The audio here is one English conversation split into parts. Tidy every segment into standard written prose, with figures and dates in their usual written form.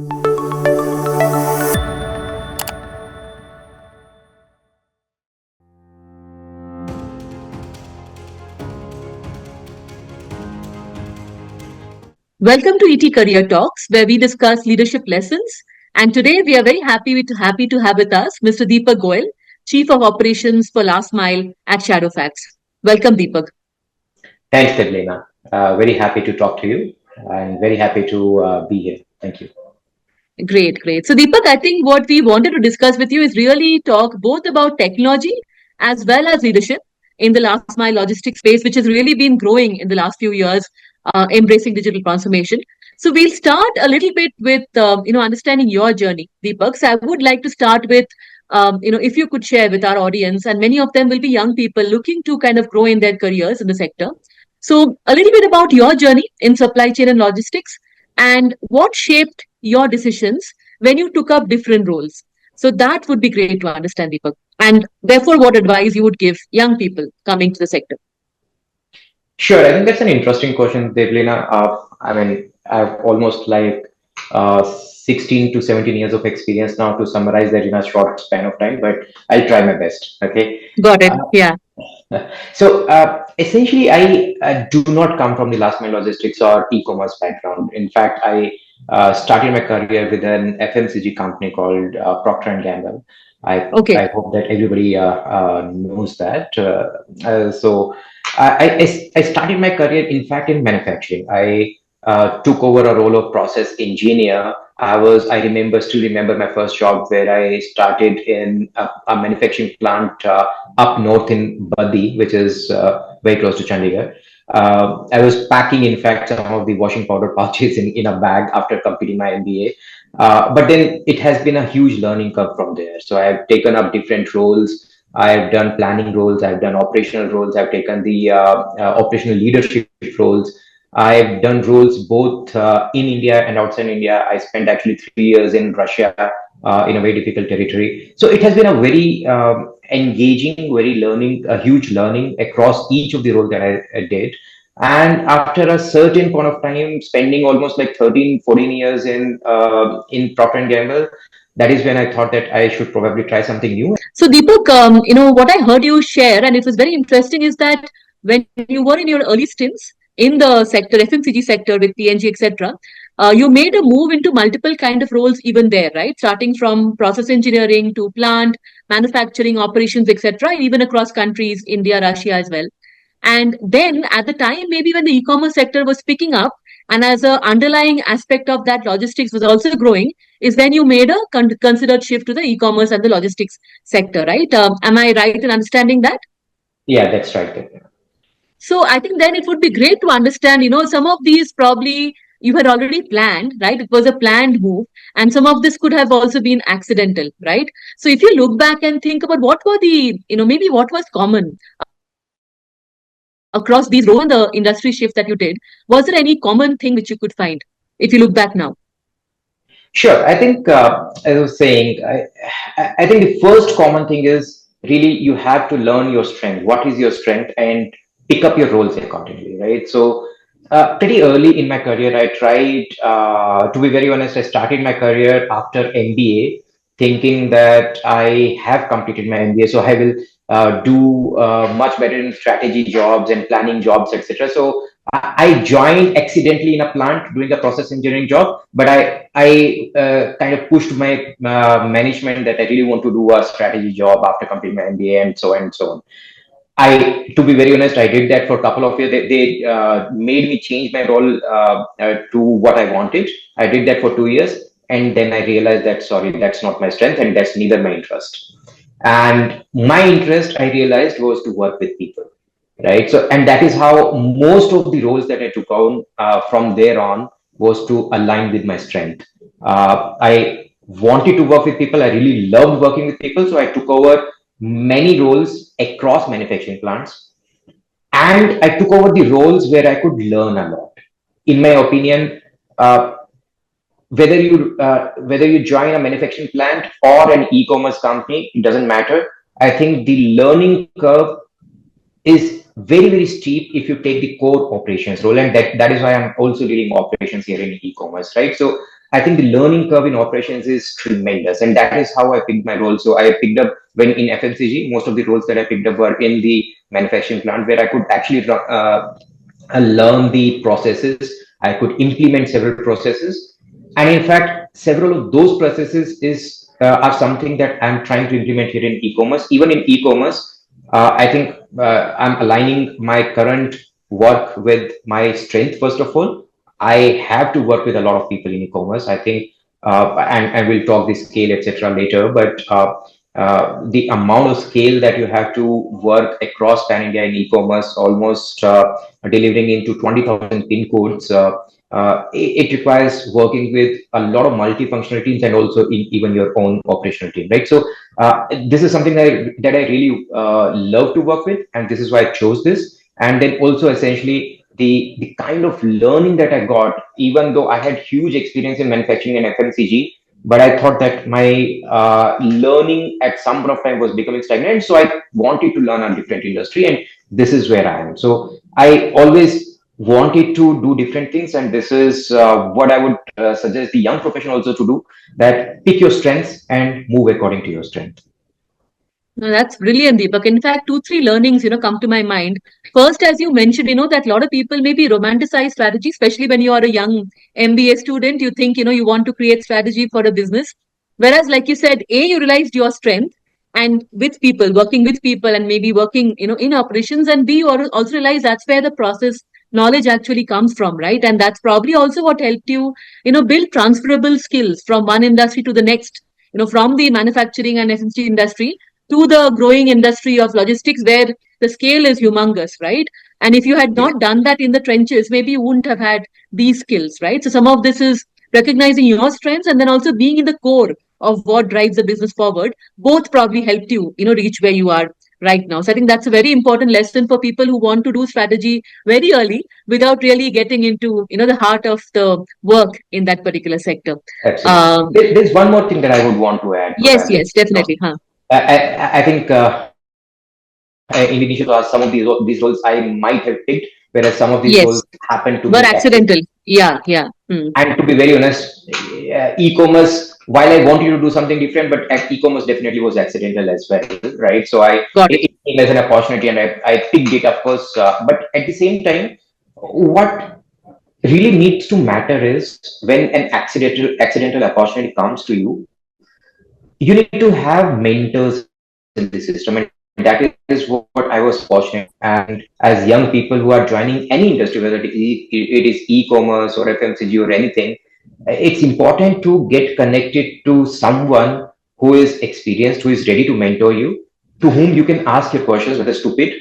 Welcome to ET Career Talks, where we discuss leadership lessons. And today we are very happy to have with us Mr. Deepak Goel, Chief of Operations for Last Mile at Shadowfax. Welcome, Deepak. Thanks, Deblina. Very happy to talk to you and very happy to be here. Thank you. Great, great. So, Deepak, I think what we wanted to discuss with you is really talk both about technology as well as leadership in the last mile logistics space, which has really been growing in the last few years, embracing digital transformation. So, we'll start a little bit with understanding your journey, Deepak. So, I would like to start with if you could share with our audience, and many of them will be young people looking to kind of grow in their careers in the sector. So, a little bit about your journey in supply chain and logistics and what shaped your decisions when you took up different roles. So that would be great to understand, Deepak. And therefore, what advice you would give young people coming to the sector? Sure, I think that's an interesting question, Devlina. I've almost 16 to 17 years of experience now to summarize that in a short span of time, but I'll try my best. Okay. Got it. Yeah. So essentially, I do not come from the last mile logistics or e-commerce background. In fact, I started my career with an FMCG company called Procter and Gamble. I hope that everybody knows that. So I started my career, in fact, in manufacturing. I took over a role of process engineer. Still remember my first job where I started in a manufacturing plant up north in Baddi, which is very close to Chandigarh. I was packing, in fact, some of the washing powder pouches in a bag after completing my MBA. But then it has been a huge learning curve from there. So I've taken up different roles. I've done planning roles. I've done operational roles. I've taken the operational leadership roles. I've done roles both in India and outside India. I spent actually 3 years in Russia in a very difficult territory. So it has been a very engaging, a huge learning across each of the roles that I did. And after a certain point of time, spending almost like 13, 14 years in Procter and Gamble, that is when I thought that I should probably try something new. So Deepak, what I heard you share, and it was very interesting, is that when you were in your early stints in the sector, FMCG sector with PNG, etc., you made a move into multiple kind of roles even there, right? Starting from process engineering to plant, manufacturing, operations, etc., even across countries, India, Russia as well. And then at the time, maybe when the e-commerce sector was picking up, and as a underlying aspect of that logistics was also growing, is when you made a considered shift to the e-commerce and the logistics sector, right? Am I right in understanding that? Yeah, that's right. So I think then it would be great to understand, some of these probably you had already planned, right? It was a planned move, and some of this could have also been accidental, right? So if you look back and think about what were the, maybe what was common across these roles and the industry shift that you did, was there any common thing which you could find if you look back now? Sure. I think, as I was saying, I think the first common thing is really you have to learn your strength. What is your strength, and pick up your roles accordingly, right? So, pretty early in my career, I tried, to be very honest, I started my career after MBA, thinking that I have completed my MBA, so I will do much better in strategy jobs and planning jobs, etc. So, I joined accidentally in a plant doing a process engineering job, but I kind of pushed my management that I really want to do a strategy job after completing my MBA and so on and so on. To be very honest, I did that for a couple of years. They made me change my role to what I wanted. I did that for 2 years, and then I realized that sorry, that's not my strength, and that's neither my interest. And my interest, I realized, was to work with people, right? So, and that is how most of the roles that I took on from there on was to align with my strength. I wanted to work with people. I really loved working with people, so I took over many roles across manufacturing plants, and I took over the roles where I could learn a lot. In my opinion, whether you join a manufacturing plant or an e-commerce company, it doesn't matter. I think the learning curve is very, very steep if you take the core operations role, and that is why I'm also leading operations here in e-commerce, right? So I think the learning curve in operations is tremendous, and that is how I picked my role. So I picked up when in FMCG, most of the roles that I picked up were in the manufacturing plant, where I could actually learn the processes. I could implement several processes, and in fact, several of those processes is are something that I'm trying to implement here in e-commerce. Even in e-commerce, I think I'm aligning my current work with my strength. First of all, I have to work with a lot of people in e-commerce. I think, and we'll talk the scale, etc. later. But the amount of scale that you have to work across pan India in e-commerce, almost delivering into 20,000 pin codes. It requires working with a lot of multifunctional teams and also in even your own operational team, right? So this is something that I really love to work with, and this is why I chose this. And then also essentially the kind of learning that I got, even though I had huge experience in manufacturing and FMCG, but I thought that my learning at some point of time was becoming stagnant. So I wanted to learn a different industry, and this is where I am. So I always wanted to do different things, and this is what I would suggest the young professional also to do, that pick your strengths and move according to your strength. No, that's brilliant, Deepak. In fact, two, three learnings, come to my mind. First, as you mentioned, that a lot of people maybe romanticize strategy, especially when you are a young MBA student. You think, you want to create strategy for a business. Whereas, like you said, you realized your strength and with people, working with people and maybe working, in operations. And B, you also realize that's where the process knowledge actually comes from, right? And that's probably also what helped you, build transferable skills from one industry to the next, from the manufacturing and FMCG industry to the growing industry of logistics where the scale is humongous, right? And if you had Yeah. not done that in the trenches, maybe you wouldn't have had these skills, right? So some of this is recognizing your strengths and then also being in the core of what drives the business forward. Both probably helped you, reach where you are right now. So I think that's a very important lesson for people who want to do strategy very early without really getting into, the heart of the work in that particular sector. Absolutely. Um, There's one more thing that I would want to add to yes, that. yes, definitely. Huh. I think in addition to these roles I might have picked, whereas some of these roles Yes. happen to Were be accident. accidental. Yeah, yeah. Hmm. And to be very honest, e-commerce, while I wanted to do something different, but e-commerce definitely was accidental as well, right? So Got it. it came as an opportunity, and I picked it, of course. But at the same time, what really needs to matter is when an accidental opportunity comes to you need to have mentors in the system, and that is what I was fortunate. And as young people who are joining any industry, whether it is e-commerce or FMCG or anything, it's important to get connected to someone who is experienced, who is ready to mentor you, to whom you can ask your questions, whether stupid,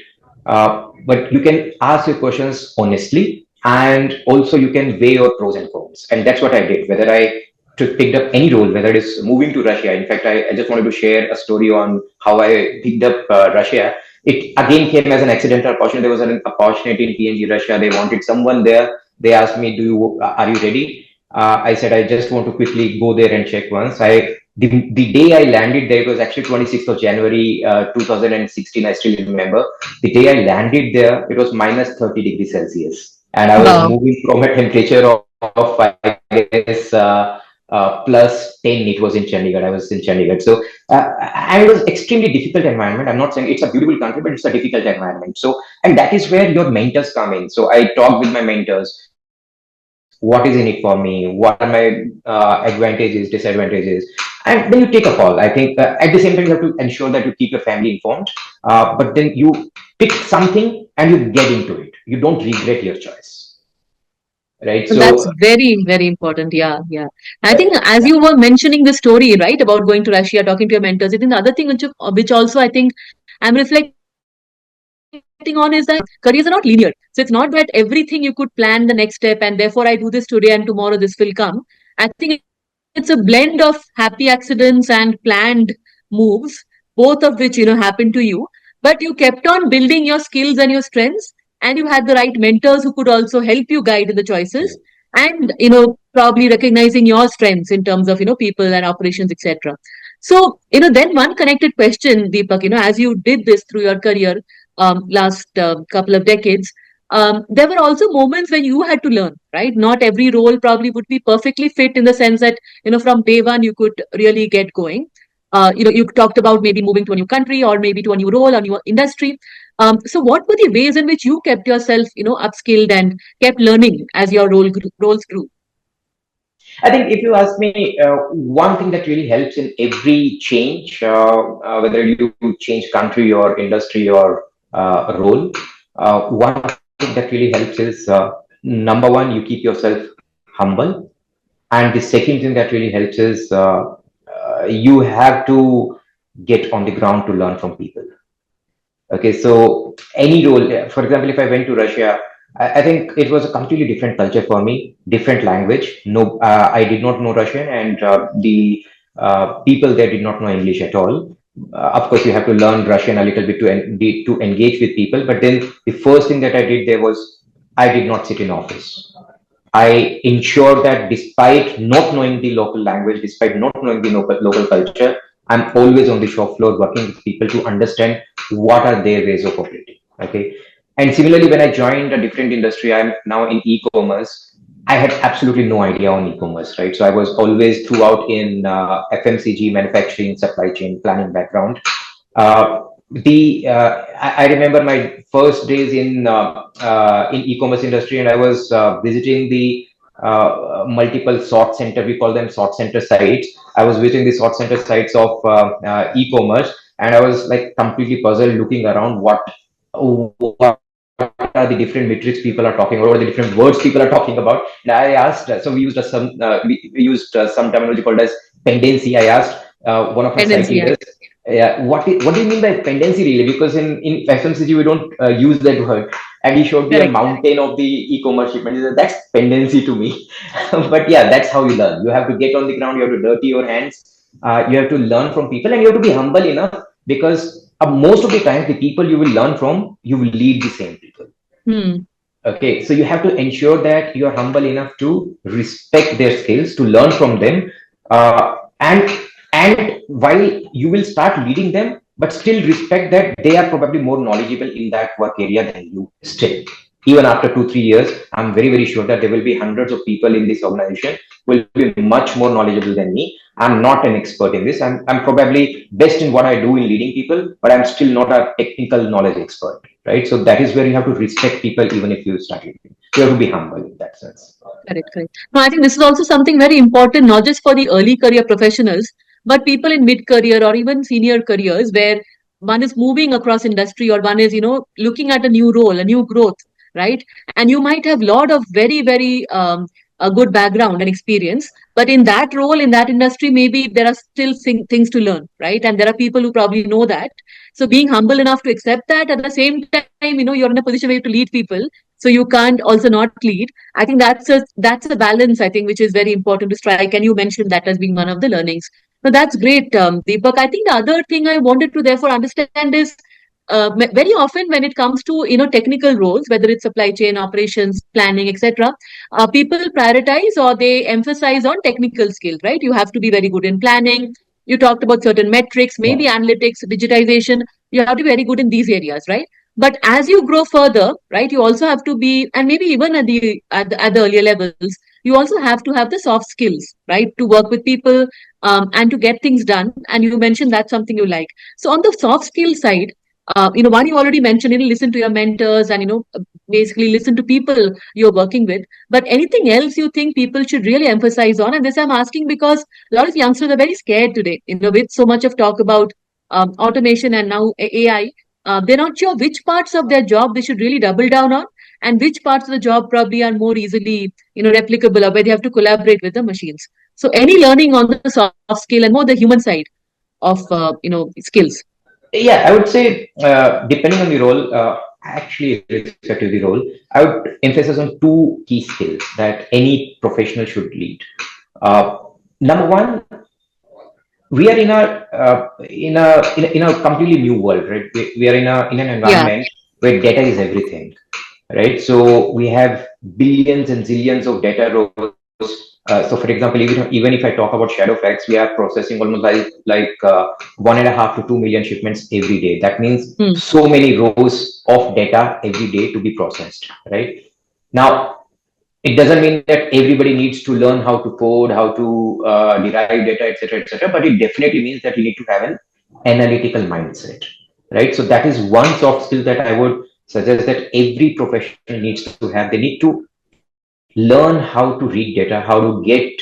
but you can ask your questions honestly, and also you can weigh your pros and cons. And that's what I did. Whether I picked up any role, whether it is moving to Russia. In fact, I just wanted to share a story on how I picked up Russia. It again came as an accidental opportunity. There was an opportunity in PNG Russia. They wanted someone there. They asked me, are you ready?" I said, "I just want to quickly go there and check once." The day I landed there, it was actually 26th of January 2016. I still remember the day I landed there. It was minus 30 degrees Celsius, and I was Wow. moving from a temperature of I guess plus 10. It was in Chandigarh. I was in Chandigarh, so and it was extremely difficult environment. I'm not saying it's a beautiful country, but it's a difficult environment. So, and that is where your mentors come in. So I talked with my mentors. What is in it for me? What are my advantages, disadvantages? And then you take a call. I think at the same time, you have to ensure that you keep your family informed. But then you pick something and you get into it. You don't regret your choice, right? So that's So, very, very important. Yeah, yeah. I uh, think as you were mentioning the story, right, about going to Russia, talking to your mentors, I think the other thing which also I think I'm reflecting on is that careers are not linear. So it's not that everything you could plan the next step and therefore I do this today and tomorrow this will come. I think it's a blend of happy accidents and planned moves, both of which, happened to you. But you kept on building your skills and your strengths, and you had the right mentors who could also help you guide in the choices and probably recognizing your strengths in terms of people and operations, etc. So then one connected question, Deepak, as you did this through your career last couple of decades, there were also moments when you had to learn, right? Not every role probably would be perfectly fit in the sense that, from day one you could really get going. You talked about maybe moving to a new country or maybe to a new role, a new industry. So what were the ways in which you kept yourself, upskilled and kept learning as your roles grew? I think if you ask me, one thing that really helps in every change, whether you change country or industry or role, one thing that really helps is number one, you keep yourself humble. And the second thing that really helps is you have to get on the ground to learn from people. Okay, so any role, for example, if I went to Russia, I think it was a completely different culture for me, different language. No, I did not know Russian, and the people there did not know English at all. Of course, you have to learn Russian a little bit to engage with people. But then the first thing that I did there was I did not sit in office. I ensure that despite not knowing the local language, despite not knowing the local culture, I'm always on the shop floor working with people to understand what are their ways of operating. Okay. And similarly, when I joined a different industry, I'm now in e-commerce. I had absolutely no idea on e-commerce, right? So I was always throughout in FMCG, manufacturing, supply chain, planning background. I remember my first days in e-commerce industry, and I was visiting the multiple sort center. We call them sort center sites. I was visiting the sort center sites of e-commerce, and I was like completely puzzled, looking around what are the different metrics people are talking about, what are the different words people are talking about. And I asked, so we used some terminology called as pendency. I asked one of my site Tendency, yeah. leaders, yeah, what do you mean by pendency really? Because in FMCG we don't use that word. And he showed me a Correct. mountain of the e-commerce shipment. He said, that's pendency to me. But yeah, that's how you learn. You have to get on the ground. You have to dirty your hands. You have to learn from people, and you have to be humble enough because most of the time, the people you will learn from, you will lead the same people. Hmm. Okay, so you have to ensure that you are humble enough to respect their skills, to learn from them, and while you will start leading them, but still respect that they are probably more knowledgeable in that work area than you. Still, even after 2 3 years, I'm very sure that there will be hundreds of people in this organization who will be much more knowledgeable than me. I'm not an expert in this. I'm probably best in what I do in leading people, but I'm still not a technical knowledge expert, right? So that is where you have to respect people even if you start leading. You have to be humble in that sense. Correct, correct. No, I think this is also something very important, not just for the early career professionals, but people in mid career or even senior careers where one is moving across industry or one is, looking at a new role, a new growth, right? And you might have a lot of very, a good background and experience, but in that role, in that industry, maybe there are still things to learn, right? And there are people who probably know that. So being humble enough to accept that at the same time, you're in a position where you have to lead people. So you can't also not lead. I think that's a balance, I think, which is very important to strike. And you mentioned that as being one of the learnings. So that's great, Deepak. I think the other thing I wanted to therefore understand is very often when it comes to technical roles, whether it's supply chain operations, planning, etc., people prioritize or they emphasize on technical skills, right? You have to be very good in planning. You talked about certain metrics, maybe Yeah. analytics, digitization. You have to be very good in these areas, right? But as you grow further, right, you also have to be, and maybe even at the earlier levels, you also have to have the soft skills, right, to work with people, and to get things done. And you mentioned that's something you like. So on the soft skill side, one you already mentioned, listen to your mentors and basically listen to people you're working with. But anything else you think people should really emphasize on? And this I'm asking because a lot of youngsters are very scared today. With so much of talk about automation and now AI, they're not sure which parts of their job they should really double down on, and which parts of the job probably are more easily, replicable, or where they have to collaborate with the machines. So, any learning on the soft skill and more the human side of, skills? Yeah, I would say depending on the role, actually irrespective of the role, I would emphasize on two key skills that any professional should lead. Uh, Number one, we are in a completely new world, right? We are in an Yeah, environment where data is everything, right? So we have billions and zillions of data rows So, for example, even if I talk about Shadowfax, we are processing almost like 1.5 to 2 million shipments every day. That means Hmm. so many rows of data every day to be processed, right? Now, it doesn't mean that everybody needs to learn how to code, how to derive data, etc., etc. But it definitely means that you need to have an analytical mindset, right? So that is one soft skill that I would suggest that every professional needs to have. They need to learn how to read data, how to get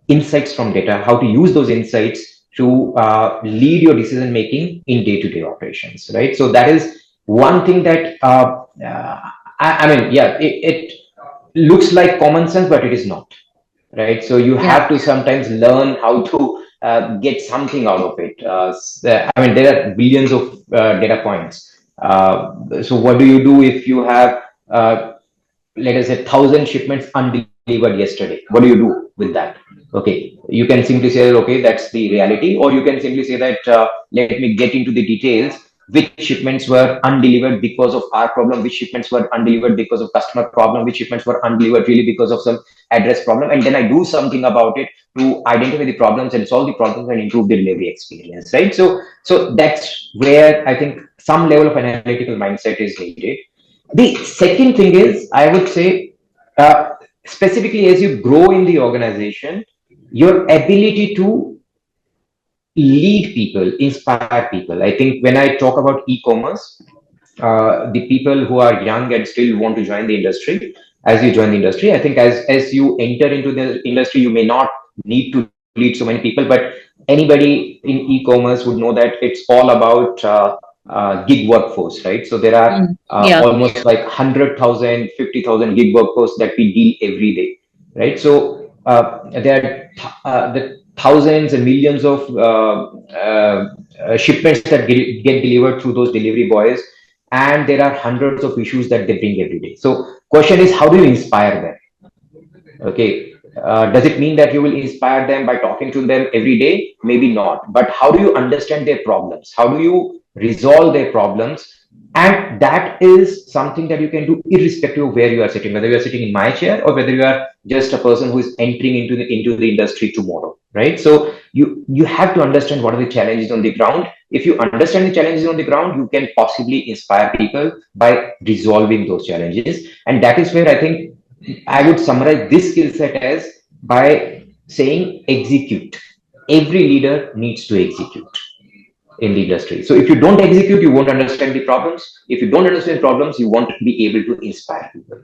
insights from data, how to use those insights to lead your decision making in day-to-day operations, right? So that is one thing that I mean, yeah, it looks like common sense, but it is not, right? So you Yeah. have to sometimes learn how to get something out of it. I mean, there are billions of data points. So what do you do if you have, let us say, 1,000 shipments undelivered yesterday? What do you do with that? Okay, you can simply say, okay, that's the reality, or you can simply say that let me get into the details. Which shipments were undelivered because of our problem? Which shipments were undelivered because of customer problem? Which shipments were undelivered really because of some address problem? And then I do something about it to identify the problems and solve the problems and improve the delivery experience, right? So that's where I think some level of analytical mindset is needed. The second thing is, I would say, uh, specifically as you grow in the organization, your ability to lead people, inspire people. I think when I talk about e-commerce, the people who are young and still want to join the industry, as you join the industry, I think as you enter into the industry, you may not need to lead so many people, but anybody in e-commerce would know that it's all about gig workforce, right? So there are Hmm. Yeah. almost like 100,000, 50,000 gig workforce that we deal every day, right? So there are the thousands and millions of shipments that get delivered through those delivery boys, and there are hundreds of issues that they bring every day. So question is, how do you inspire them? Okay, does it mean that you will inspire them by talking to them every day? Maybe not. But how do you understand their problems? How do you resolve their problems? And that is something that you can do irrespective of where you are sitting, whether you are sitting in my chair or whether you are just a person who is entering into the industry tomorrow, right? So you have to understand what are the challenges on the ground. If you understand the challenges on the ground, you can possibly inspire people by resolving those challenges. And that is where I think I would summarize this skill set as by saying execute. Every leader needs to execute in the industry. So if you don't execute, you won't understand the problems. If you don't understand problems, you won't be able to inspire people.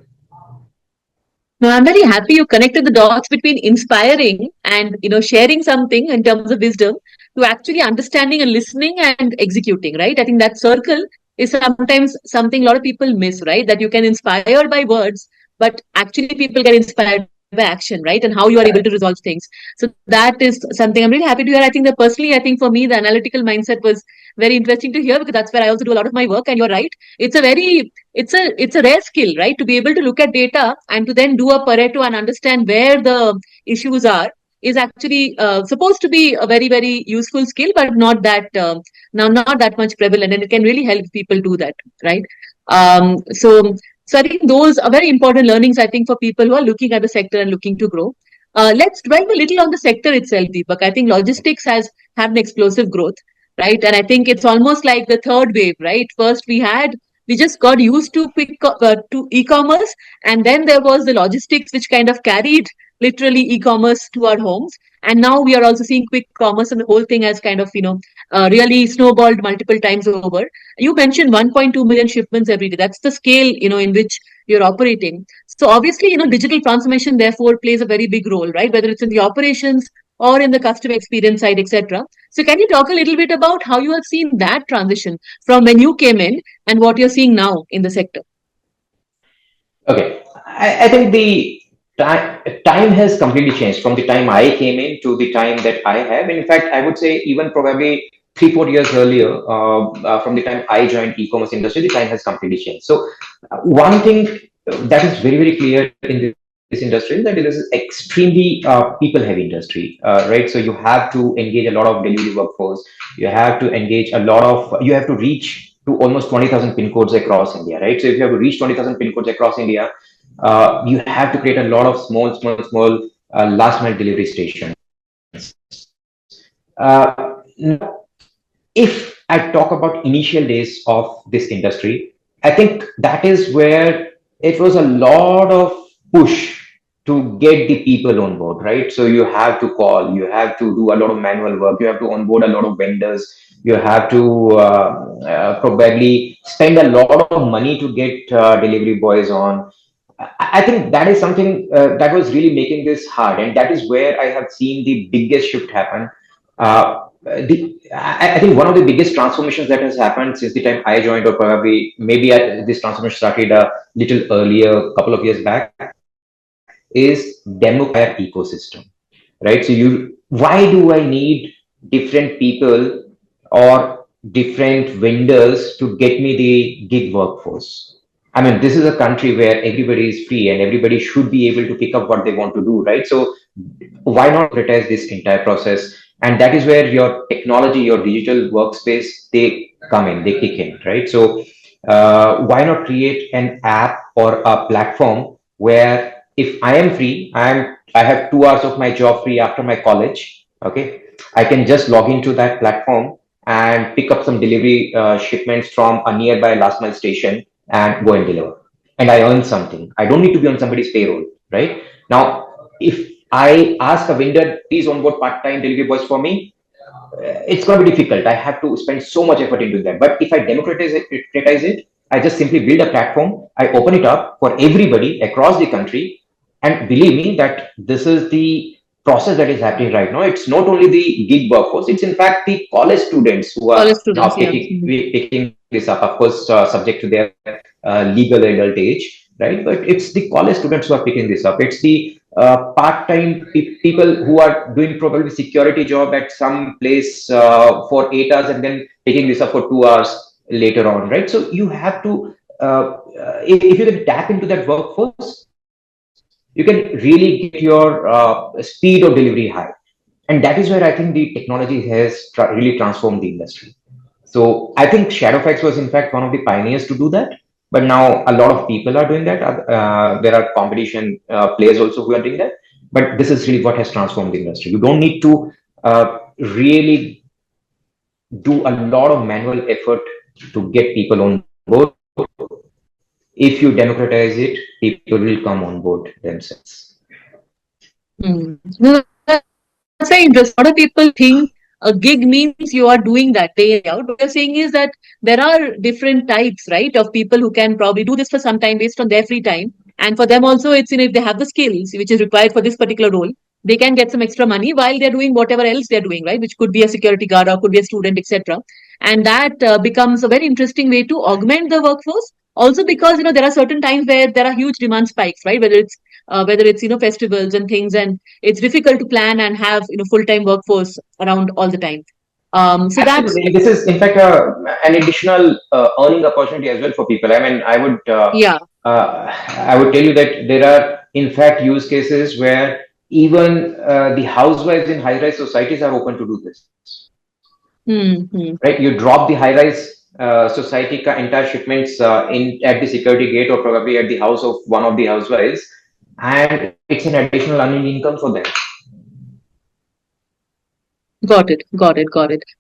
No, I'm very happy you connected the dots between inspiring and sharing something in terms of wisdom to actually understanding and listening and executing, right? I think that circle is sometimes something a lot of people miss, right? That you can inspire by words, but actually people get inspired by action, right? And how you are able to Correct. resolve things. So that is something I'm really happy to hear. I think that personally, I think for me, the analytical mindset was very interesting to hear because that's where I also do a lot of my work. And you're right. It's a very it's a rare skill, right, to be able to look at data and to then do a pareto and understand where the issues are is actually supposed to be a very useful skill, but not that now not that much prevalent, and it can really help people do that, right? So I think those are very important learnings, I think, for people who are looking at the sector and looking to grow. Let's dwell a little on the sector itself, Deepak. I think logistics has had an explosive growth, right? And I think it's almost like the third wave, right? First we just got used to to e-commerce, and then there was the logistics which kind of carried literally e-commerce to our homes, and now we are also seeing quick commerce, and the whole thing has kind of really snowballed multiple times over. You mentioned 1.2 million shipments every day. That's the scale in which you're operating. So obviously digital transformation therefore plays a very big role, right? Whether it's in the operations or in the customer experience side, etc. So can you talk a little bit about how you have seen that transition from when you came in and what you're seeing now in the sector? Okay, I think the time has completely changed from the time I came in to the time that I have. In fact, I would say even probably 3, 4 years earlier, from the time I joined e-commerce industry, the time has completely changed. So one thing that is very clear in this industry is that this is extremely people-heavy industry, right? So you have to engage a lot of delivery workforce. You have to engage a lot of. You have to reach to almost 20,000 pin codes across India, right? So if you have to reach 20,000 pin codes across India, you have to create a lot of small last mile delivery stations. Now, if I talk about initial days of this industry, I think that is where it was a lot of push to get the people on board, right? So you have to call, you have to do a lot of manual work, you have to onboard a lot of vendors, you have to probably spend a lot of money to get delivery boys on. I think that is something that was really making this hard, and that is where I have seen the biggest shift happen. I think one of the biggest transformations that has happened since the time I joined, or probably maybe this transformation started a little earlier, a couple of years back, is democratizing the entire ecosystem, right? So why do I need different people or different vendors to get me the gig workforce? I mean, this is a country where everybody is free and everybody should be able to pick up what they want to do, right? So why not democratize this entire process? And that is where your technology, your digital workspace, they come in, they kick in, right? So why not create an app or a platform where if I am free, I have 2 hours of my job free after my college, okay, I can just log into that platform and pick up some delivery shipments from a nearby last mile station and go and deliver. And I earn something. I don't need to be on somebody's payroll, right? Now, if I ask a vendor, please onboard part-time delivery boys for me, it's going to be difficult. I have to spend so much effort into that. But if I democratize it, I just simply build a platform. I open it up for everybody across the country, and believe me that this is the process that is happening right now. It's not only the gig workforce; it's in fact the college students who are College now students, yeah. picking this up. Of course, subject to their legal adult age, right? But it's the college students who are picking this up. It's the part-time people who are doing probably security job at some place for 8 hours and then taking this up for 2 hours later on, right? So you have to, if you can tap into that workforce, you can really get your speed of delivery high. And that is where I think the technology has really transformed the industry. So I think Shadowfax was in fact one of the pioneers to do that. But now a lot of people are doing that. There are competition players also who are doing that. But this is really what has transformed the industry. You don't need to really do a lot of manual effort to get people on board. If you democratize it, people will come on board themselves. No, that's very interesting. A lot of people think a gig means you are doing that day in, day out. What you're saying is that there are different types, right, of people who can probably do this for some time based on their free time. And for them also, it's, if they have the skills which is required for this particular role, they can get some extra money while they're doing whatever else they're doing, right, which could be a security guard or could be a student, etc. And that becomes a very interesting way to augment the workforce. Also, because there are certain times where there are huge demand spikes, right? Whether it's festivals and things, and it's difficult to plan and have full-time workforce around all the time. So that's, Absolutely. And this is, in fact, an additional earning opportunity as well for people. I mean, yeah. I would tell you that there are, in fact, use cases where even the housewives in high-rise societies are open to do this. Hmm. Right? You drop the high-rise society entire shipments in at the security gate or probably at the house of one of the housewives, and it's an additional earning income for them. Got it.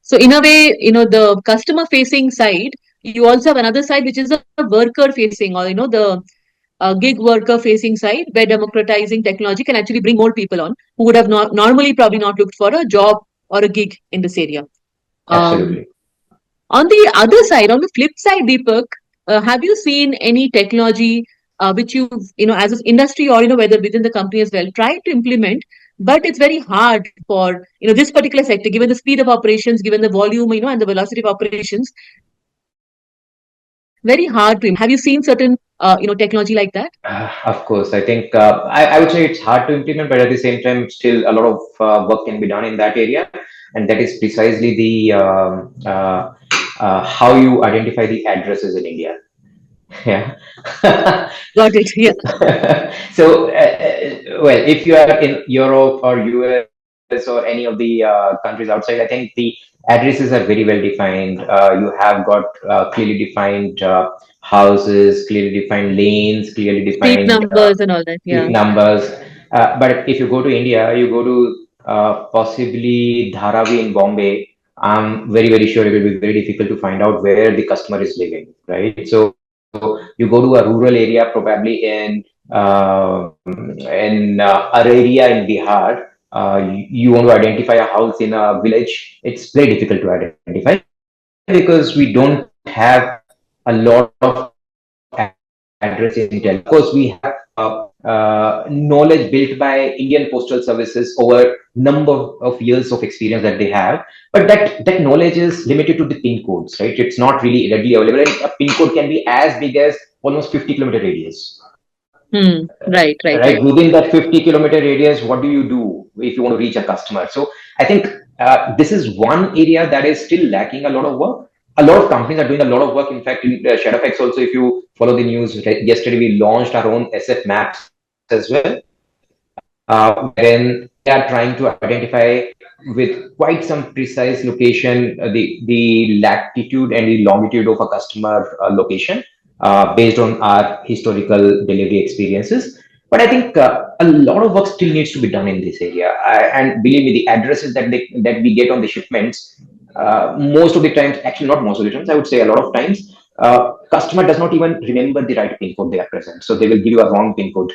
So in a way, the customer facing side, you also have another side which is a worker facing, or the gig worker facing side, where democratizing technology can actually bring more people on who would have not normally probably not looked for a job or a gig in this area. Um, Absolutely. On the other side, on the flip side, Deepak, have you seen any technology which as an industry, or whether within the company as well, tried to implement, but it's very hard for this particular sector, given the speed of operations, given the volume, and the velocity of operations, very hard to implement. Have you seen certain technology like that? Of course, I think I would say it's hard to implement, but at the same time, still a lot of work can be done in that area, and that is precisely the how you identify the addresses in India. Yeah. Got it. Yeah. So, well, if you are in Europe or US or any of the countries outside, I think the addresses are very well defined. You have got clearly defined houses, clearly defined lanes, clearly Street defined numbers and all that. Yeah. numbers. But if you go to India, you go to possibly Dharavi in Bombay. I'm very, very sure it will be very difficult to find out where the customer is living, right? So you go to a rural area, probably in Araria in Bihar. You want to identify a house in a village. It's very difficult to identify because we don't have a lot of addresses in telecom. Of course, we have knowledge built by Indian postal services over number of years of experience that they have, but that knowledge is limited to the pin codes, right? It's not really readily available. And a pin code can be as big as almost 50-kilometer radius. Right, right, Right, right. within that 50-kilometer radius, what do you do if you want to reach a customer? So I think this is one area that is still lacking a lot of work. A lot of companies are doing a lot of work. In fact, in Shadowfax also, if you follow the news, yesterday we launched our own SF maps as well, wherein we are trying to identify with quite some precise location the latitude and the longitude of a customer location based on our historical delivery experiences. But I think a lot of work still needs to be done in this area. And believe me, the addresses that we get on the shipments, most of the times, actually not most of the times, I would say a lot of times, customer does not even remember the right pin code they are present. So they will give you a wrong pin code.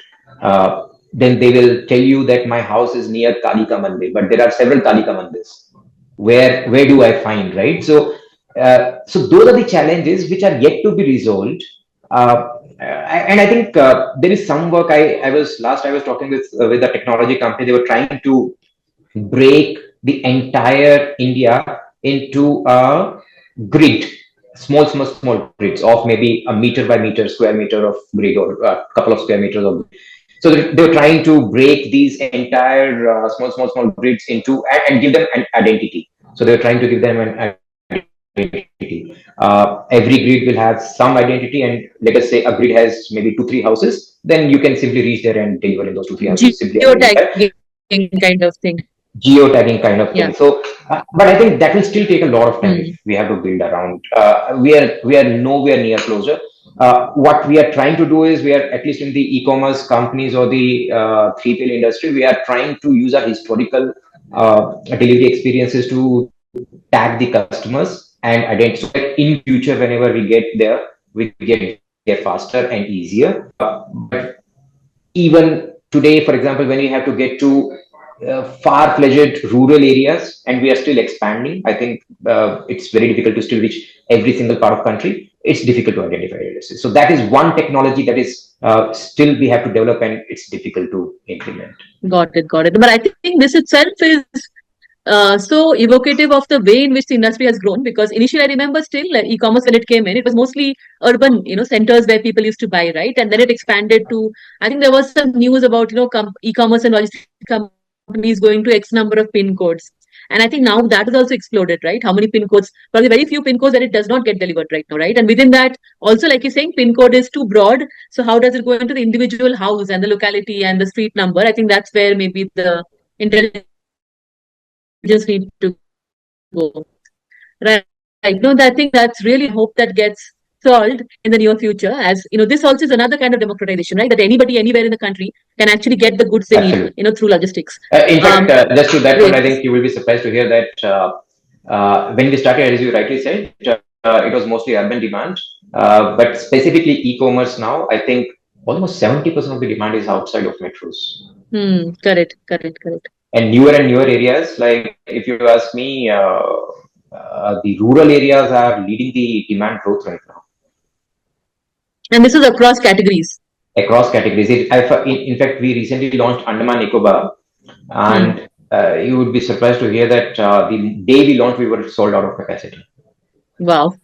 Then they will tell you that my house is near Kalika Mandir, but there are several Kalika Mandirs. Where do I find, right? So those are the challenges which are yet to be resolved. And I think there is some work. I was talking with a technology company. They were trying to break the entire India into a grid, small grids of maybe a meter by meter, square meter of grid, or a couple of square meters of grid. So they were trying to break these entire small grids into and give them an identity. So they were trying to give them an identity. Every grid will have some identity, and let us say a grid has maybe 2 3 houses. Then you can simply reach there and deliver in those 2 3 houses. Simply identify Geotagging kind of thing. geotagging kind of Yeah. thing. So, but I think that will still take a lot of time if Hmm. we have to build around. We are nowhere near closer. What we are trying to do is we are at least in the e-commerce companies or the 3PL industry, we are trying to use our historical delivery experiences to tag the customers and identify so that in future whenever we get there, we get there faster and easier. But even today, for example, when you have to get to far-fledged rural areas, and we are still expanding, I think it's very difficult to still reach every single part of country. It's difficult to identify addresses. So that is one technology that is still we have to develop, and it's difficult to implement. Got it, got it. But I think this itself is so evocative of the way in which the industry has grown. Because initially, I remember still e-commerce when it came in, it was mostly urban, centers where people used to buy, right? And then it expanded to. I think there was some news about e-commerce and logistics companies going to X number of pin codes. And I think now that has also exploded, right? How many pin codes? Probably very few pin codes that it does not get delivered right now, right? And within that, also like you're saying, pin code is too broad. So how does it go into the individual house and the locality and the street number? I think that's where maybe the intelligence need to go. Right. No, I think that's really something I hope that gets solved in the near future. As this also is another kind of democratization, right? That anybody anywhere in the country can actually get the goods they need, through logistics. Absolutely. In Um, fact, just to that point, Great. I think you will be surprised to hear that when we started, as you rightly said, it was mostly urban demand. But specifically e-commerce now, I think almost 70% of the demand is outside of metros. Correct, correct, correct. And newer areas, like if you ask me, the rural areas are leading the demand growth right now And this is across categories. across categories. In fact, we recently launched Andaman Nicobar, Hmm. and you would be surprised to hear that the day we launched, we were sold out of capacity. Wow.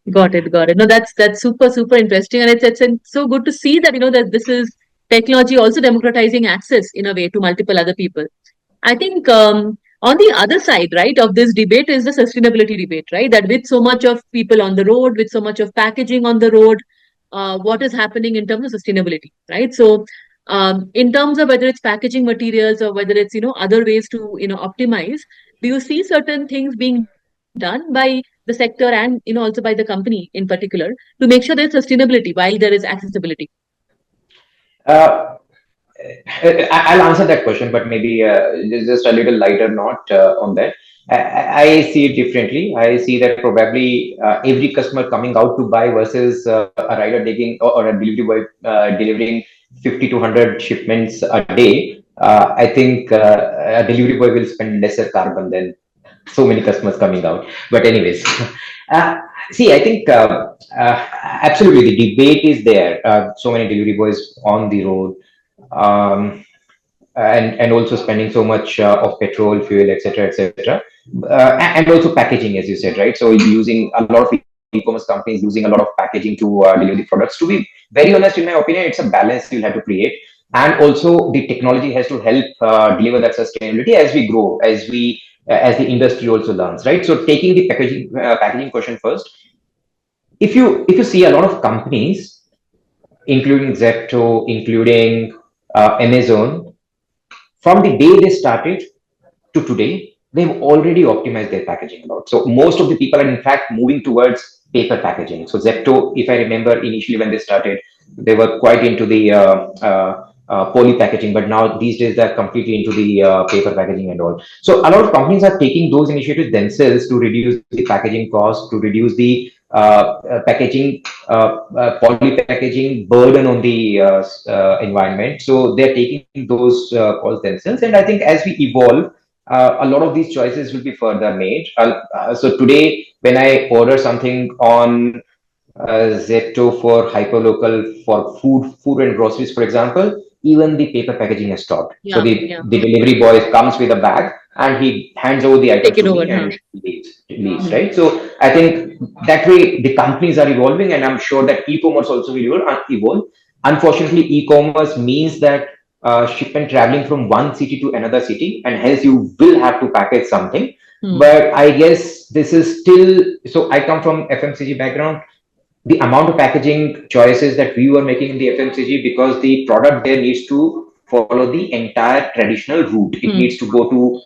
Got it, got it. No, that's super interesting, and it's so good to see that that this is technology also democratizing access in a way to multiple other people. I think on the other side, right, of this debate is the sustainability debate, right? That with so much of people on the road, with so much of packaging on the road, what is happening in terms of sustainability, right? So, in terms of whether it's packaging materials or whether it's other ways to optimize, do you see certain things being done by the sector and also by the company in particular to make sure there's sustainability while there is accessibility? Uh, I'll answer that question, but maybe just a little lighter note on that. I see it differently. I see that probably every customer coming out to buy versus a rider taking or a delivery boy delivering 50 to 100 shipments a day. I think a delivery boy will spend lesser carbon than so many customers coming out. But anyways, see, I think absolutely the debate is there. So many delivery boys on the road. Um, and also spending so much of petrol, fuel, etc., and also packaging, as you said, right? So using a lot of e-commerce companies using a lot of packaging to deliver the products. To be very honest, in my opinion, it's a balance you'll have to create, and also the technology has to help deliver that sustainability as we grow, as the industry also learns, right? So taking the packaging question first, if you see a lot of companies, including Zepto, including Amazon, from the day they started to today, they've already optimized their packaging a lot. So most of the people are in fact moving towards paper packaging. So Zepto, if I remember initially when they started, they were quite into the poly packaging, but now these days they're completely into the paper packaging and all. So a lot of companies are taking those initiatives themselves to reduce the packaging cost, to reduce the packaging poly packaging burden on the environment. So they're taking those calls themselves, and I think as we evolve, a lot of these choices will be further made. So today, when I order something on Zepto for hyperlocal for food and groceries, for example, even the paper packaging has stopped. So Yeah, yeah. the delivery boy comes with a bag and he hands over the item Take it to over, me huh? and leaves, Hmm. right? So I think that way the companies are evolving, and I'm sure that e-commerce also will evolve. Unfortunately, e-commerce means that shipment traveling from one city to another city, and hence you will have to package something. Hmm. But I guess this is still, so I come from FMCG background. The amount of packaging choices that we were making in the FMCG, because the product there needs to follow the entire traditional route. It Hmm. needs to go to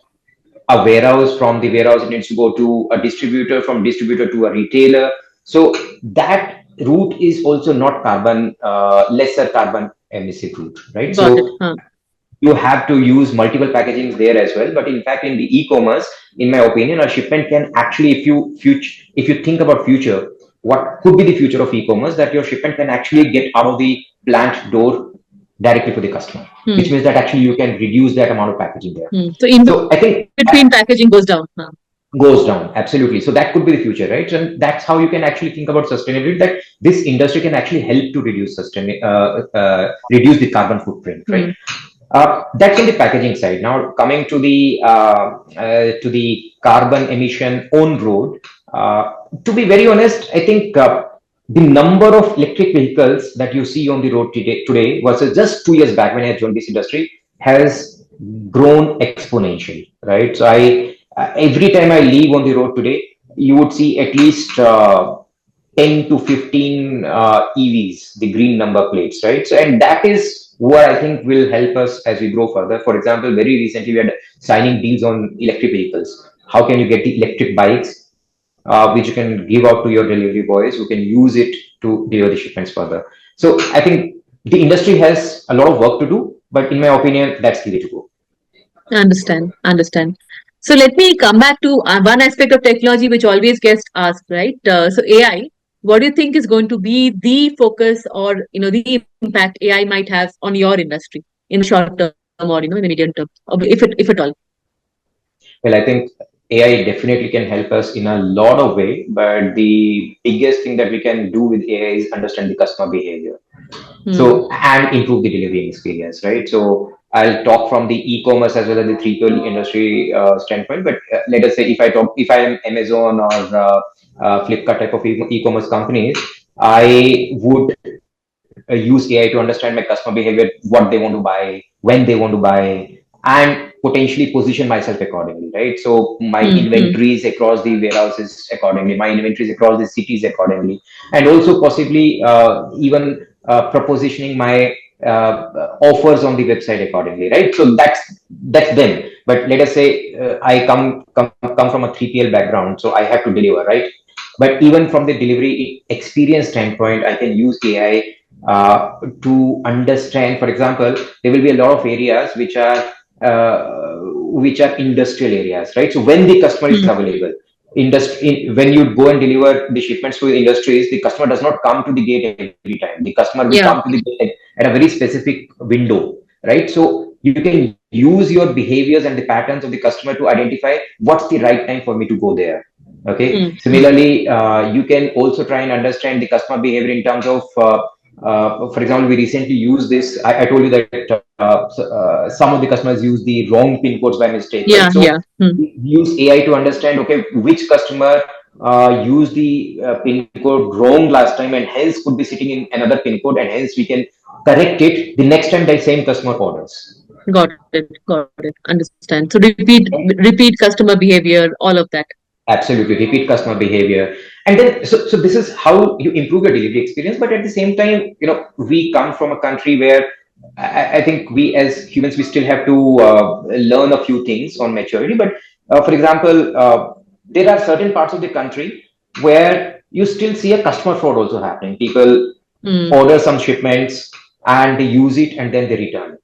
a warehouse, from the warehouse it needs to go to a distributor, from distributor to a retailer. So that route is also not carbon lesser carbon emissive route, right? Got it. So Huh. you have to use multiple packagings there as well. But in fact, in the e-commerce, in my opinion, a shipment can actually, if you think about future, what could be the future of e-commerce, that your shipment can actually get out of the plant door directly to the customer, Hmm. which means that actually you can reduce that amount of packaging there. Hmm. So in So I think between packaging goes down. Huh. goes down, absolutely. So that could be the future, right? And that's how you can actually think about sustainability, that this industry can actually help to reduce the carbon footprint, right? Hmm. That's on the packaging side. Now coming to the carbon emission on road. To be very honest, I think the number of electric vehicles that you see on the road today versus just 2 years back when I joined this industry has grown exponentially, right? So every time I leave on the road today, you would see at least 10 to 15 EVs, the green number plates, right? So, and that is what I think will help us as we grow further. For example, very recently we had signing deals on electric vehicles. How can you get the electric bikes, which you can give out to your delivery boys who can use it to deliver the shipments further? So I think the industry has a lot of work to do, but in my opinion, that's the way to go. Understand. Understand. So let me come back to one aspect of technology which always gets asked, right? So AI. What do you think is going to be the focus, or the impact AI might have on your industry in the short term, or in the medium term, or if at all? Well, I think AI definitely can help us in a lot of way, but the biggest thing that we can do with AI is understand the customer behavior. Hmm. So, and improve the delivery experience, right? So I'll talk from the e-commerce as well as the 3PL industry standpoint. But let us say if I am Amazon or Flipkart type of e-commerce companies, I would use AI to understand my customer behavior, what they want to buy, when they want to buy, and potentially position myself accordingly, right? So my Hmm. Hmm. inventories across the warehouses accordingly, my inventories across the cities accordingly, and also possibly even propositioning my offers on the website accordingly, right? So that's them. But let us say I come from a 3PL background, so I have to deliver, right? But even from the delivery experience standpoint, I can use AI to understand. For example, there will be a lot of areas which are industrial areas, right? So when the customer is Hmm. available, when you go and deliver the shipments to the industries, the customer does not come to the gate every time. The customer will come Yeah, to the gate at a very specific window, right? So you can use your behaviors and the patterns of the customer to identify what's the right time for me to go there. Okay. hmm. Similarly, you can also try and understand the customer behavior in terms of, for example, we recently used this. I told you that some of the customers use the wrong pin codes by mistake, right? Yeah, So yeah. Hmm. we use AI to understand, okay, which customer used the pin code wrong last time and hence could be sitting in another pin code, and hence we can correct it the next time the same customer orders. Got it. Understand. So repeat customer behavior, all of that. Absolutely, repeat customer behavior, and then so this is how you improve your delivery experience. But at the same time, we come from a country where I think we as humans we still have to learn a few things on maturity. But for example, there are certain parts of the country where you still see a customer fraud also happening. People Hmm. order some shipments and they use it and then they return,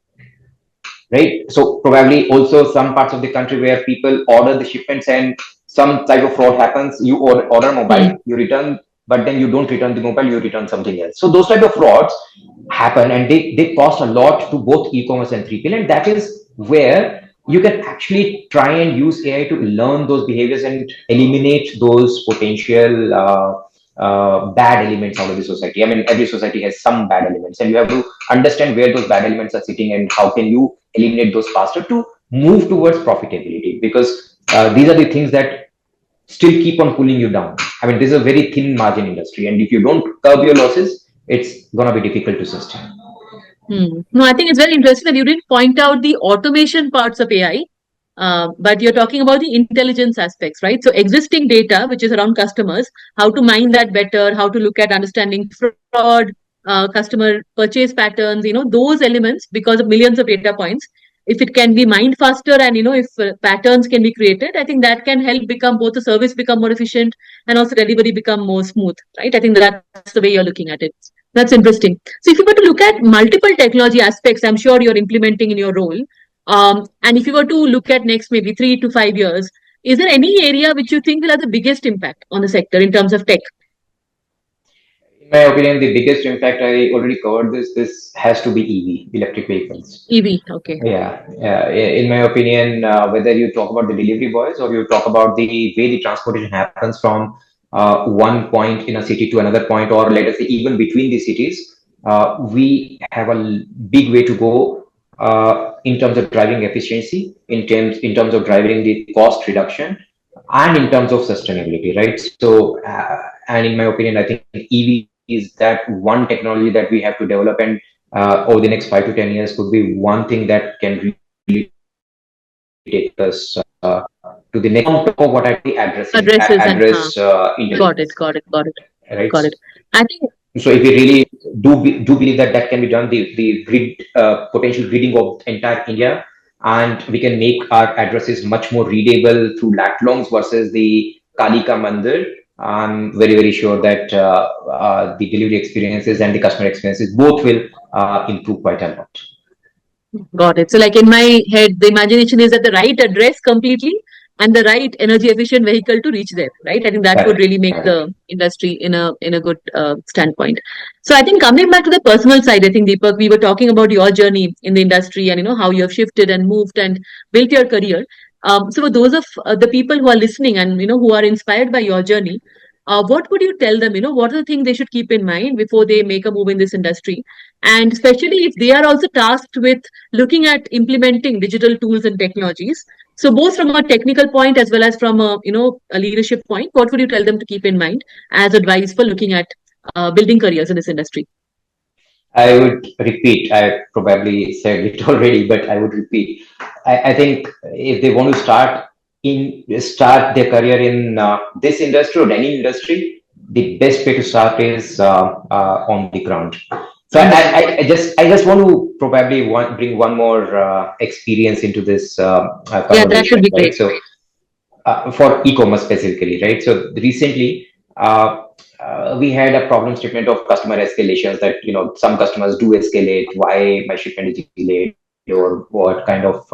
right? So probably also some parts of the country where people order the shipments and some type of fraud happens. You order Hmm. mobile, you return, but then you don't return the mobile, you return something else. So those type of frauds happen, and they cost a lot to both e-commerce and 3PL, and that is where you can actually try and use AI to learn those behaviors and eliminate those potential bad elements out of the society. I mean, every society has some bad elements, and you have to understand where those bad elements are sitting and how can you eliminate those faster to move towards profitability, because these are the things that still keep on pulling you down. I mean, this is a very thin margin industry, and if you don't curb your losses, it's gonna be difficult to sustain. Hmm. No, I think it's very interesting that you didn't point out the automation parts of AI, but you're talking about the intelligence aspects, right? So existing data, which is around customers, how to mine that better, how to look at understanding fraud, customer purchase patterns, those elements because of millions of data points. If it can be mined faster and, if patterns can be created, I think that can help become both the service become more efficient and also delivery become more smooth, right? I think that's the way you're looking at it. That's interesting. So if you were to look at multiple technology aspects, I'm sure you're implementing in your role. And if you were to look at next maybe 3 to 5 years, is there any area which you think will have the biggest impact on the sector in terms of tech? In my opinion, the biggest impact, I already covered this. This has to be EV, electric vehicles. EV, okay. Yeah, yeah. In my opinion, whether you talk about the delivery boys or you talk about the way the transportation happens from one point in a city to another point, or let us say even between the cities, we have a big way to go in terms of driving efficiency, in terms of driving the cost reduction, and in terms of sustainability, right? So, and in my opinion, I think EV is that one technology that we have to develop, and over the next 5 to 10 years could be one thing that can really take us to the next on top of what I Addresses and address intelligence, got it, right? got it. I think So if we really do believe that that can be done, the grid potential reading of entire India, and we can make our addresses much more readable through lat longs versus the Kalika Mandir. I'm very sure that the delivery experiences and the customer experiences both will improve quite a lot. got it. So, like in my head, the imagination is at the right address completely and the right energy efficient vehicle to reach there, right? I think that would Correct. really make Correct. the industry in a good standpoint. So, I think coming back to the personal side, I think Deepak, we were talking about your journey in the industry and how you have shifted and moved and built your career. So, for those of the people who are listening and who are inspired by your journey, what would you tell them? What are the things they should keep in mind before they make a move in this industry? And especially if they are also tasked with looking at implementing digital tools and technologies. So both from a technical point as well as from a leadership point, what would you tell them to keep in mind as advice for looking at building careers in this industry? I would repeat, I probably said it already, but I would repeat. I think if they want to start their career in this industry or any industry, the best way to start is on the ground. So On the ground. I just want to probably bring one more experience into this Yeah, that would conversation, be right? great. So for e-commerce specifically, right? So recently, uh, we had a problem statement of customer escalations that, some customers do escalate why my shipment is delayed or what kind of,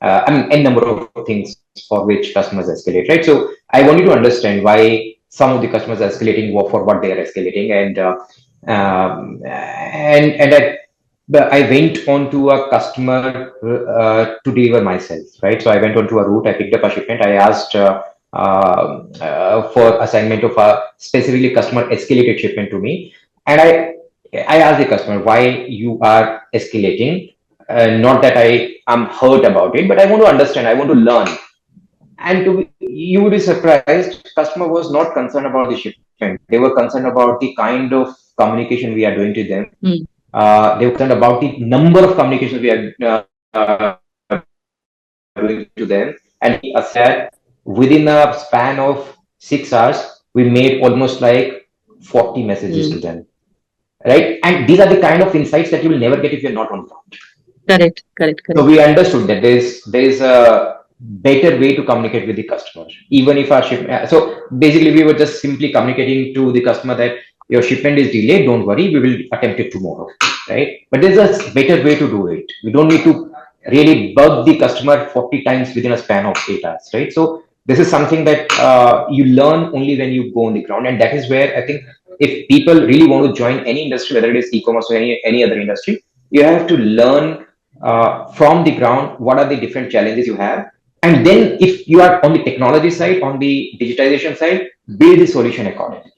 I mean, n number of things for which customers escalate, right? So I wanted to understand why some of the customers are escalating for what they are escalating, and I went on to a customer to deliver myself, right? So I went on to a route, I picked up a shipment, I asked for assignment of a specifically customer escalated shipment to me. And I asked the customer why you are escalating. Not that I am hurt about it, but I want to understand, I want to learn. And you would be surprised, customer was not concerned about the shipment. They were concerned about the kind of communication we are doing to them. They were concerned about the number of communications we are doing to them. And he said, within a span of 6 hours, we made almost like 40 messages to them. Right? And these are the kind of insights that you will never get if you're not on ground. So we understood that there is a better way to communicate with the customer, even if our shipment. So basically, we were just simply communicating to the customer that your shipment is delayed. Don't worry, we will attempt it tomorrow, right? But there's a better way to do it. We don't need to really bug the customer 40 times within a span of 8 hours, right? So this is something that you learn only when you go on the ground, and that is where I think if people really want to join any industry, whether it is e-commerce or any other industry, you have to learn from the ground what are the different challenges you have, and then if you are on the technology side, on the digitization side, build the solution accordingly.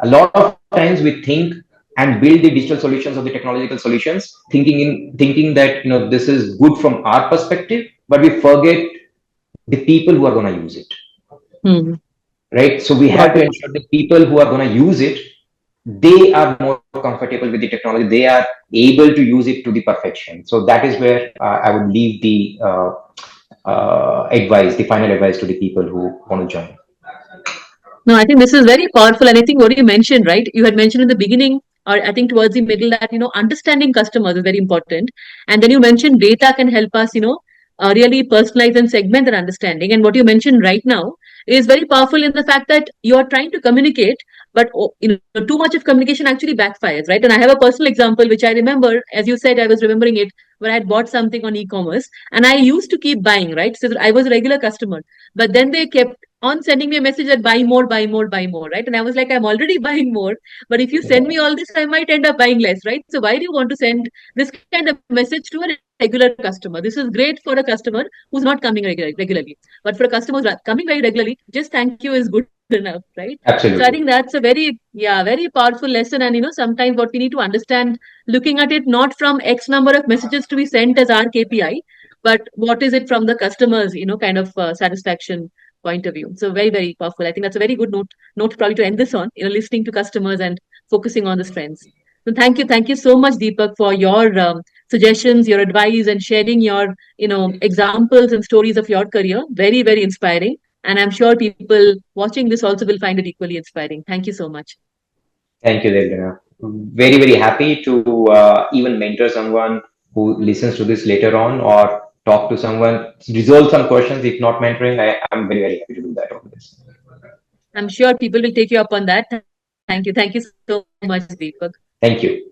A lot of times we think and build the digital solutions or the technological solutions thinking that this is good from our perspective, but we forget the people who are going to use it. Right? So we have to ensure the people who are going to use it, they are more comfortable with the technology, they are able to use it to the perfection. So that is where I would leave the final advice to the people who want to join. No, I think this is very powerful. And I think what you mentioned, right? You had mentioned in the beginning, or I think towards the middle, that, understanding customers is very important. And then you mentioned data can help us, really personalize and segment that understanding. And what you mentioned right now is very powerful in the fact that you are trying to communicate, but too much of communication actually backfires, right? And I have a personal example which I remember, as you said, I was remembering it when I had bought something on e-commerce, and I used to keep buying, right? So I was a regular customer, but then they kept on sending me a message that buy more, buy more, buy more, right? And I was like, I'm already buying more, but if you send me all this, I might end up buying less, right? So why do you want to send this kind of message to a regular customer? This is great for a customer who's not coming regularly, but for a customer who's coming very regularly, just thank you is good enough, right? So I think Absolutely. that's a very powerful lesson. And sometimes what we need to understand, looking at it not from X number of messages to be sent as our KPI, but what is it from the customers, kind of satisfaction point of view. So very powerful. I think that's a very good note probably to end this on, listening to customers and focusing on the strengths. So thank you so much, Deepak, for your suggestions, your advice, and sharing your examples and stories of your career. Very inspiring. And I'm sure people watching this also will find it equally inspiring. Thank you so much. Thank you, Devdana. Very, very happy to even mentor someone who listens to this later on or talk to someone, resolve some questions. If not mentoring, I'm very, very happy to do that always. I'm sure people will take you up on that. Thank you. Thank you so much, Deepak. Thank you.